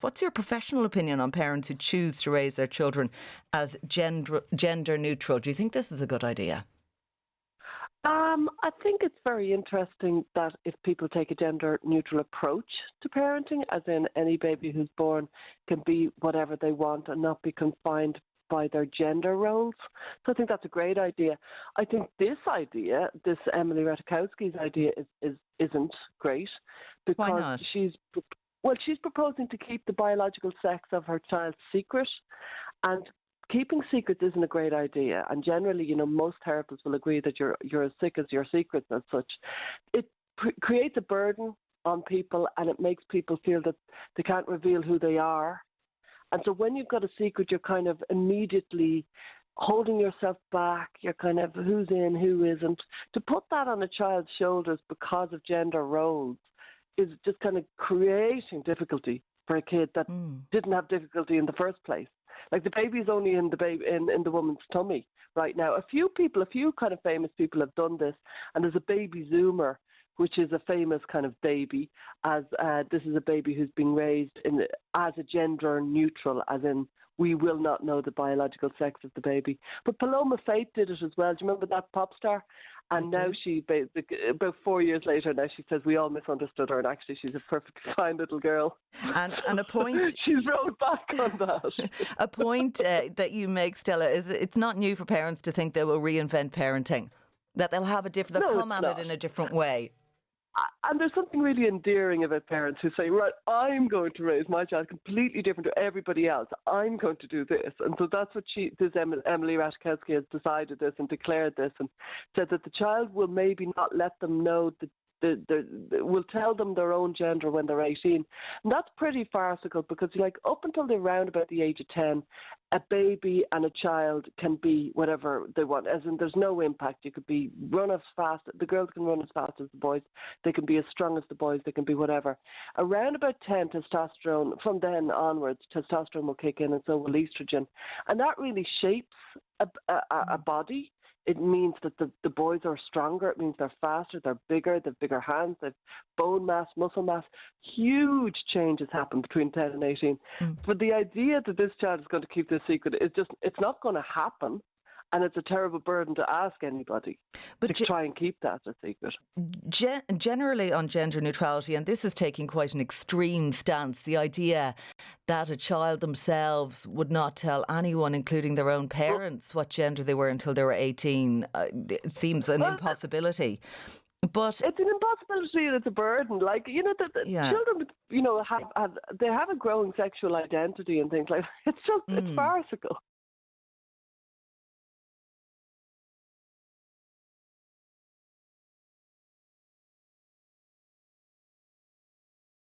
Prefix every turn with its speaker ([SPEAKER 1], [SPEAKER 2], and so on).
[SPEAKER 1] What's your professional opinion on parents who choose to raise their children as gender neutral? Do you think this is a good idea?
[SPEAKER 2] I think it's very interesting that if people take a gender neutral approach to parenting, as in any baby who's born can be whatever they want and not be confined by their gender roles. So I think that's a great idea. I think this idea, this Emily Ratajkowski's idea, isn't great
[SPEAKER 1] Why
[SPEAKER 2] because
[SPEAKER 1] not?
[SPEAKER 2] she's proposing to keep the biological sex of her child secret, and keeping secrets isn't a great idea. And generally, most therapists will agree that you're as sick as your secrets as such. It creates a burden on people, and it makes people feel that they can't reveal who they are. And so when you've got a secret, you're kind of immediately holding yourself back. You're kind of who's in, who isn't. To put that on a child's shoulders because of gender roles is just kind of creating difficulty for a kid that didn't have difficulty in the first place. Like the baby's only in the woman's tummy right now. A few kind of famous people have done this, and there's a baby Zoomer, which is a famous kind of baby, as this is a baby who's being raised as a gender neutral, as in we will not know the biological sex of the baby. But Paloma Faith did it as well. Do you remember that pop star? And now she, about 4 years later, now she says we all misunderstood her, and actually she's a perfectly fine little girl.
[SPEAKER 1] And a point
[SPEAKER 2] she's rolled back on that.
[SPEAKER 1] A point that you make, Stella, is it's not new for parents to think they will reinvent parenting, that they'll come at it in a different way.
[SPEAKER 2] And there's something really endearing about parents who say, right, I'm going to raise my child completely different to everybody else. I'm going to do this. And so that's what Emily Ratajkowski has decided this and declared this, and said that the child will maybe not let them know that will tell them their own gender when they're 18. And that's pretty farcical because, up until they're around about the age of 10, a baby and a child can be whatever they want, as in there's no impact. You could run as fast, the girls can run as fast as the boys, they can be as strong as the boys, they can be whatever. Around about 10, testosterone, from then onwards, testosterone will kick in, and so will estrogen. And that really shapes a body. It means that the boys are stronger. It means they're faster, they're bigger, they've bigger hands, they've bone mass, muscle mass. Huge changes happen between 10 and 18. But the idea that this child is going to keep this secret, it's not going to happen. And it's a terrible burden to ask anybody to try and keep that a secret.
[SPEAKER 1] Generally on gender neutrality, and this is taking quite an extreme stance, the idea that a child themselves would not tell anyone, including their own parents, what gender they were until they were 18, it seems an impossibility. But
[SPEAKER 2] it's an impossibility and it's a burden. Children, they have a growing sexual identity and things like that. It's farcical.